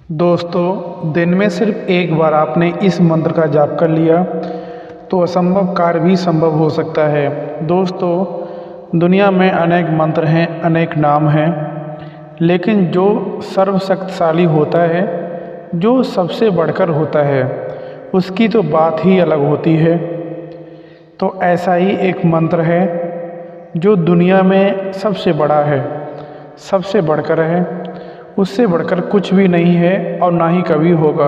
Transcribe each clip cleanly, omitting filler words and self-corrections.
दोस्तों, दिन में सिर्फ एक बार आपने इस मंत्र का जाप कर लिया तो असंभव कार्य भी संभव हो सकता है। दोस्तों, दुनिया में अनेक मंत्र हैं, अनेक नाम हैं, लेकिन जो सर्वशक्तिशाली होता है, जो सबसे बढ़कर होता है, उसकी तो बात ही अलग होती है। तो ऐसा ही एक मंत्र है जो दुनिया में सबसे बड़ा है, सबसे बढ़कर है, उससे बढ़कर कुछ भी नहीं है और ना ही कभी होगा।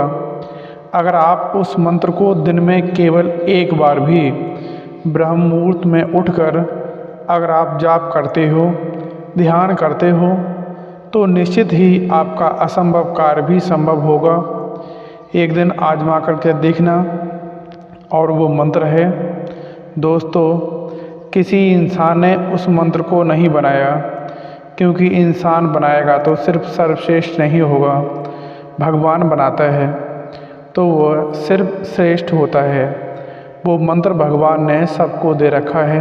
अगर आप उस मंत्र को दिन में केवल एक बार भी ब्रह्म मुहूर्त में उठकर अगर आप जाप करते हो, ध्यान करते हो, तो निश्चित ही आपका असंभव कार्य भी संभव होगा। एक दिन आजमा करके देखना। और वो मंत्र है, दोस्तों, किसी इंसान ने उस मंत्र को नहीं बनाया, क्योंकि इंसान बनाएगा तो सिर्फ सर्वश्रेष्ठ नहीं होगा, भगवान बनाता है तो वह सिर्फ श्रेष्ठ होता है। वो मंत्र भगवान ने सबको दे रखा है,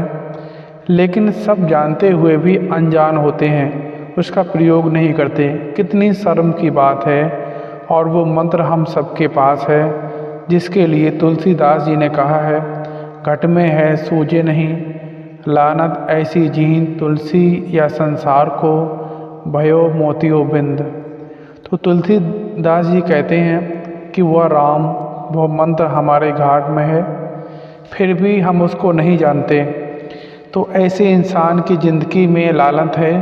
लेकिन सब जानते हुए भी अनजान होते हैं, उसका प्रयोग नहीं करते। कितनी शर्म की बात है। और वो मंत्र हम सबके पास है, जिसके लिए तुलसीदास जी ने कहा है, घट में है सूझे नहीं, लानत ऐसी जीन तुलसी या संसार को, भयो मोतियो बिंद। तो तुलसीदास जी कहते हैं कि वह राम, वह मंत्र हमारे घाट में है, फिर भी हम उसको नहीं जानते। तो ऐसे इंसान की ज़िंदगी में लालत है।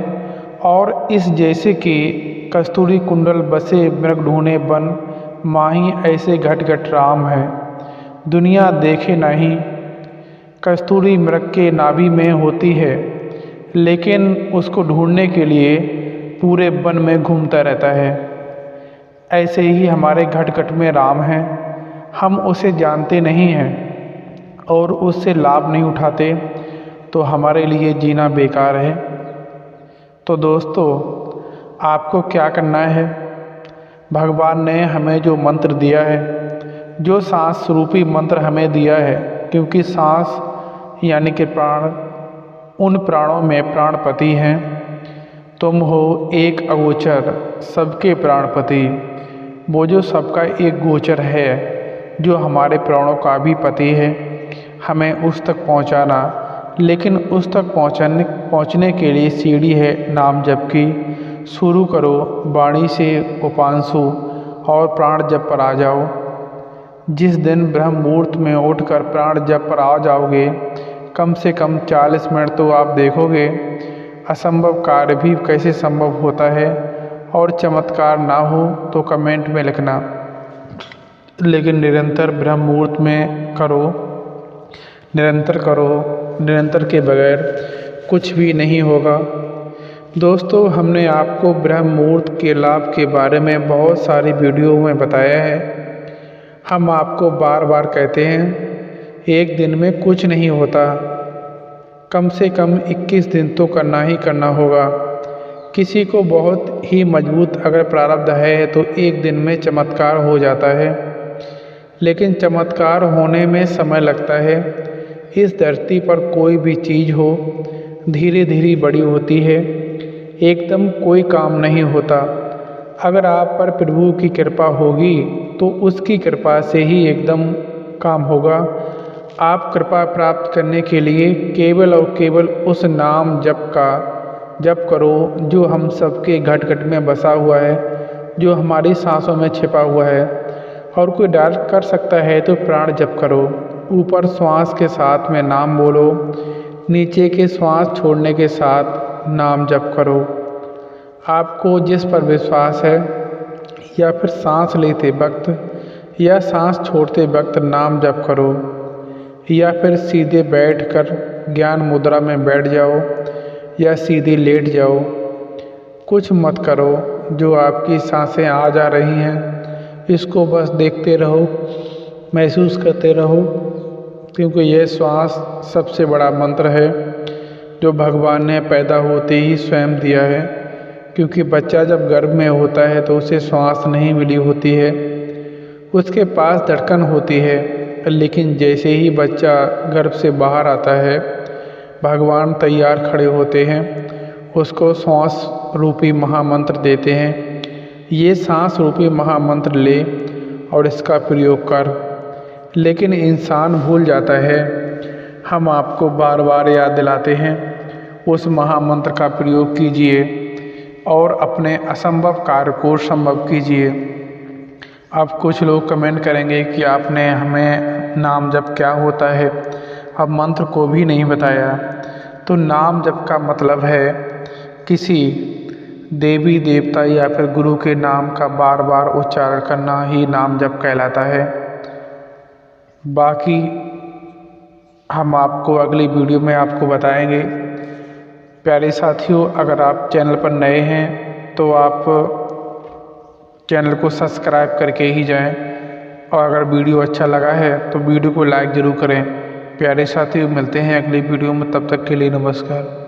और इस जैसे कि कस्तूरी कुंडल बसे मृग ढूंढे बन, माही ऐसे घट घट राम है, दुनिया देखे नहीं। कस्तूरी मृग के नाभि में होती है, लेकिन उसको ढूंढने के लिए पूरे वन में घूमता रहता है। ऐसे ही हमारे घट घट में राम हैं, हम उसे जानते नहीं हैं और उससे लाभ नहीं उठाते, तो हमारे लिए जीना बेकार है। तो दोस्तों, आपको क्या करना है? भगवान ने हमें जो मंत्र दिया है, जो सांस रूपी मंत्र हमें दिया है, क्योंकि सांस यानी कि प्राण उन प्राणों में प्राणपति हैं। तुम हो एक अगोचर सबके प्राणपति। वो जो सबका एक गोचर है, जो हमारे प्राणों का भी पति है, हमें उस तक पहुंचाना। लेकिन उस तक पहुंचने के लिए सीढ़ी है नाम जप की। शुरू करो वाणी से उपांशु और प्राण जप पर आ जाओ। जिस दिन ब्रह्म मुहूर्त में उठकर प्राण जप पर आ जाओगे, कम से कम 40 मिनट तो आप देखोगे असंभव कार्य भी कैसे संभव होता है। और चमत्कार ना हो तो कमेंट में लिखना, लेकिन निरंतर ब्रह्म मुहूर्त में करो, निरंतर करो। निरंतर के बगैर कुछ भी नहीं होगा। दोस्तों, हमने आपको ब्रह्म मुहूर्त के लाभ के बारे में बहुत सारी वीडियो में बताया है। हम आपको बार बार कहते हैं, एक दिन में कुछ नहीं होता, कम से कम 21 दिन तो करना ही करना होगा। किसी को बहुत ही मजबूत अगर प्रारब्ध है तो एक दिन में चमत्कार हो जाता है, लेकिन चमत्कार होने में समय लगता है। इस धरती पर कोई भी चीज़ हो, धीरे धीरे बड़ी होती है, एकदम कोई काम नहीं होता। अगर आप पर प्रभु की कृपा होगी तो उसकी कृपा से ही एकदम काम होगा। आप कृपा प्राप्त करने के लिए केवल और केवल उस नाम जप का जप करो, जो हम सबके घट घट में बसा हुआ है, जो हमारी सांसों में छिपा हुआ है। और कोई डाल कर सकता है तो प्राण जप करो। ऊपर श्वास के साथ में नाम बोलो, नीचे के श्वास छोड़ने के साथ नाम जप करो। आपको जिस पर विश्वास है, या फिर सांस लेते वक्त या सांस छोड़ते वक्त नाम जप करो, या फिर सीधे बैठकर ज्ञान मुद्रा में बैठ जाओ, या सीधे लेट जाओ। कुछ मत करो, जो आपकी सांसें आ जा रही हैं इसको बस देखते रहो, महसूस करते रहो, क्योंकि यह श्वास सबसे बड़ा मंत्र है, जो भगवान ने पैदा होते ही स्वयं दिया है। क्योंकि बच्चा जब गर्भ में होता है तो उसे श्वास नहीं मिली होती है, उसके पास धड़कन होती है, लेकिन जैसे ही बच्चा गर्भ से बाहर आता है, भगवान तैयार खड़े होते हैं, उसको श्वास रूपी महामंत्र देते हैं, ये सांस रूपी महामंत्र ले और इसका प्रयोग कर। लेकिन इंसान भूल जाता है। हम आपको बार बार याद दिलाते हैं, उस महामंत्र का प्रयोग कीजिए और अपने असंभव कार्य को संभव कीजिए। अब कुछ लोग कमेंट करेंगे कि आपने हमें नाम जप क्या होता है, अब मंत्र को भी नहीं बताया। तो नाम जप का मतलब है किसी देवी देवता या फिर गुरु के नाम का बार बार उच्चारण करना ही नाम जप कहलाता है। बाकी हम आपको अगली वीडियो में आपको बताएंगे। प्यारे साथियों, अगर आप चैनल पर नए हैं तो आप चैनल को सब्सक्राइब करके ही जाएं, और अगर वीडियो अच्छा लगा है तो वीडियो को लाइक ज़रूर करें। प्यारे साथियों, मिलते हैं अगली वीडियो में, तब तक के लिए नमस्कार।